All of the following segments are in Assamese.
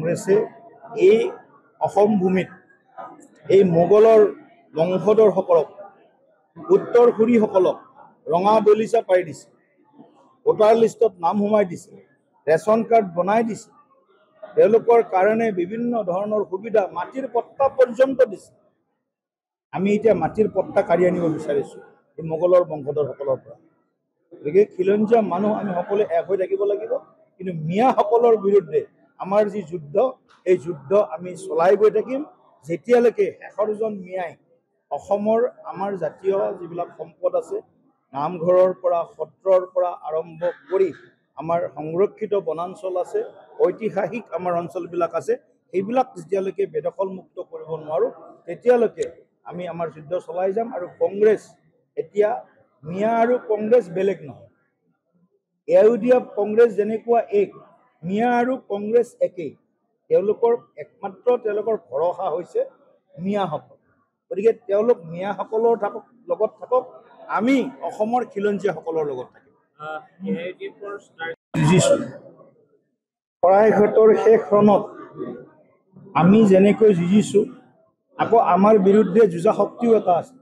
কংগ্ৰেছে এই অসম ভূমিত এই মোগলৰ বংশধৰসকলক উত্তৰসূৰীসকলক ৰঙা দলিচা পাৰি দিছে, ভোটাৰ লিষ্টত নাম সোমাই দিছে, ৰেচন কাৰ্ড বনাই দিছে, তেওঁলোকৰ কাৰণে বিভিন্ন ধৰণৰ সুবিধা, মাটিৰ পট্টা পৰ্যন্ত দিছে। আমি এতিয়া মাটিৰ পট্টা কাঢ়ি আনিব বিচাৰিছোঁ এই মোগলৰ বংশধৰসকলৰ পৰা। গতিকে খিলঞ্জীয়া মানুহ আমি সকলোৱে এক হৈ থাকিব লাগিব, কিন্তু মিয়াসকলৰ বিৰুদ্ধে আমাৰ যি যুদ্ধ, এই যুদ্ধ আমি চলাই গৈ থাকিম যেতিয়ালৈকে শেষৰজন মিয়াই অসমৰ আমাৰ জাতীয় যিবিলাক সম্পদ আছে, নামঘৰৰ পৰা সত্ৰৰ পৰা আৰম্ভ কৰি আমাৰ সংৰক্ষিত বনাঞ্চল আছে, ঐতিহাসিক আমাৰ অঞ্চলবিলাক আছে, সেইবিলাক যেতিয়ালৈকে বেদখলমুক্ত কৰিব নোৱাৰোঁ তেতিয়ালৈকে আমি আমাৰ যুদ্ধ চলাই যাম। আৰু কংগ্ৰেছ এতিয়া মিয়া আৰু কংগ্ৰেছ বেলেগ নহয়, এউডিএফ কংগ্ৰেছ যেনেকুৱা এক, মিয়া আৰু কংগ্ৰেছ একেই। তেওঁলোকৰ তেওঁলোকৰ ভৰসা হৈছে মিয়াসকল। গতিকে তেওঁলোক মিয়াসকলৰ লগত থাকক, আমি অসমৰ খিলঞ্জীয়াসকলৰ লগত থাকিম। যুঁজিছোঁ শৰাইঘাটৰ শেষ ৰণত আমি যেনেকৈ যুঁজিছোঁ, আকৌ আমাৰ বিৰুদ্ধে যুঁজা শক্তিও এটা আছে।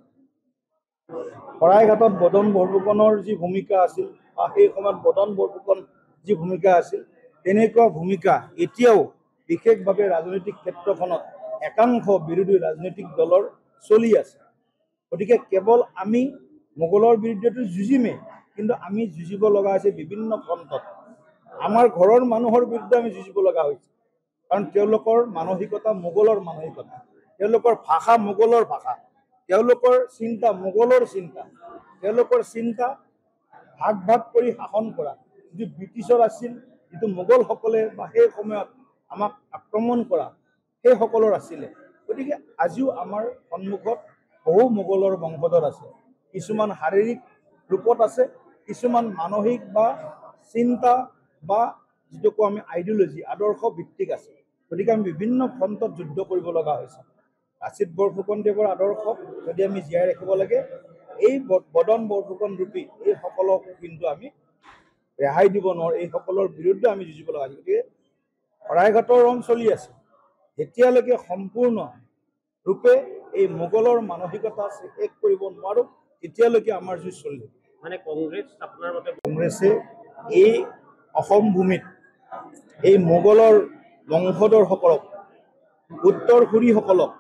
শৰাইঘাটত বদন বৰফুকনৰ যি ভূমিকা আছিল বা সেই সময়ত বদন বৰফুকন যি ভূমিকা আছিল, তেনেকুৱা ভূমিকা এতিয়াও বিশেষভাৱে ৰাজনৈতিক ক্ষেত্ৰখনত একাংশ বিৰোধী ৰাজনৈতিক দলৰ চলি আছে। গতিকে কেৱল আমি মোগলৰ বিৰুদ্ধেতো যুঁজিমেই, কিন্তু আমি যুঁজিব লগা হৈছে বিভিন্ন ফ্ৰণ্টত। আমাৰ ঘৰৰ মানুহৰ বিৰুদ্ধে আমি যুঁজিব লগা হৈছে, কাৰণ তেওঁলোকৰ মানসিকতা মোগলৰ মানসিকতা, তেওঁলোকৰ ভাষা মোগলৰ ভাষা, তেওঁলোকৰ চিন্তা মোগলৰ চিন্তা, তেওঁলোকৰ চিন্তা ভাগ ভাগ কৰি শাসন কৰা, যিটো ব্ৰিটিছৰ আছিল, যিটো মোগলসকলে বা সেই সময়ত আমাক আক্ৰমণ কৰা সেইসকলৰ আছিলে। গতিকে আজিও আমাৰ সন্মুখত বহু মোগলৰ বংশধৰ আছে, কিছুমান শাৰীৰিক ৰূপত আছে, কিছুমান মানসিক বা চিন্তা বা যিটো কওঁ আমি আইডিঅলজি, আদৰ্শ ভিত্তিক আছে। গতিকে আমি বিভিন্ন ফ্ৰণ্টত যুদ্ধ কৰিব লগা হৈছে। লাচিত বৰফুকনদেৱৰ আদৰ্শক যদি আমি জীয়াই ৰাখিব লাগে, এই বদন বৰফুকন ৰূপী এইসকলক কিন্তু আমি ৰেহাই দিব নোৱাৰোঁ, এইসকলৰ বিৰুদ্ধে আমি যুঁজিব লগা হৈছে। গতিকে শৰাইঘাটৰ ৰণ চলি আছে, যেতিয়ালৈকে সম্পূৰ্ণ ৰূপে এই মোগলৰ মানসিকতা শেষ কৰিব নোৱাৰোঁ তেতিয়ালৈকে আমাৰ যুঁজ চলি থাকিব। মানে কংগ্ৰেছে এই অসম ভূমিত এই মোগলৰ বংশধৰসকলক উত্তৰসূৰীসকলক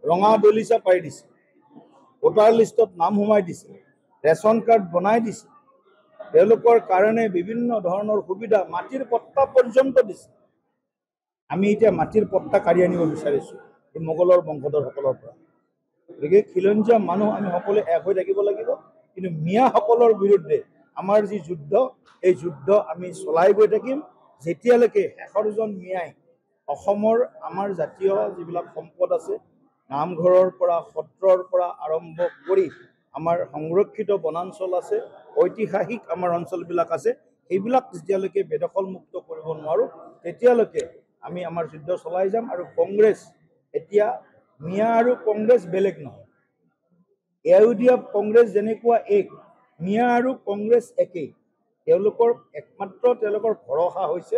ৰঙা দলিচা পাৰি দিছে, ভোটাৰ লিষ্টত নাম সোমাই দিছে, ৰেচন কাৰ্ড বনাই দিছে, তেওঁলোকৰ কাৰণে বিভিন্ন ধৰণৰ সুবিধা, মাটিৰ পট্টা পৰ্যন্ত দিছে। আমি এতিয়া মাটিৰ পট্টা কাঢ়ি আনিব বিচাৰিছোঁ এই মোগলৰ বংশধৰসকলৰ পৰা। গতিকে খিলঞ্জীয়া মানুহ আমি সকলোৱে এক হৈ থাকিব লাগিব, কিন্তু মিয়াসকলৰ বিৰুদ্ধে আমাৰ যি যুদ্ধ, এই যুদ্ধ আমি চলাই গৈ থাকিম যেতিয়ালৈকে শেষৰজন মিয়াই অসমৰ আমাৰ জাতীয় যিবিলাক সম্পদ আছে, নামঘৰৰ পৰা সত্ৰৰ পৰা আৰম্ভ কৰি আমাৰ সংৰক্ষিত বনাঞ্চল আছে, ঐতিহাসিক আমাৰ অঞ্চলবিলাক আছে, সেইবিলাক যেতিয়ালৈকে বেদখলমুক্ত কৰিব নোৱাৰোঁ তেতিয়ালৈকে আমি আমাৰ যুদ্ধ চলাই যাম। আৰু কংগ্ৰেছ এতিয়া মিয়া আৰু কংগ্ৰেছ বেলেগ নহয়, এউডিএফ কংগ্ৰেছ যেনেকুৱা এক, মিয়া আৰু কংগ্ৰেছ একেই। তেওঁলোকৰ ভৰসা হৈছে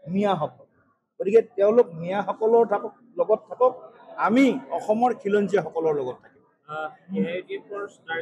মিয়াসকল। গতিকে তেওঁলোক মিয়াসকলৰ লগত থাকক, আমি অসমৰ খিলঞ্জীয়াসকলৰ লগত থাকিম।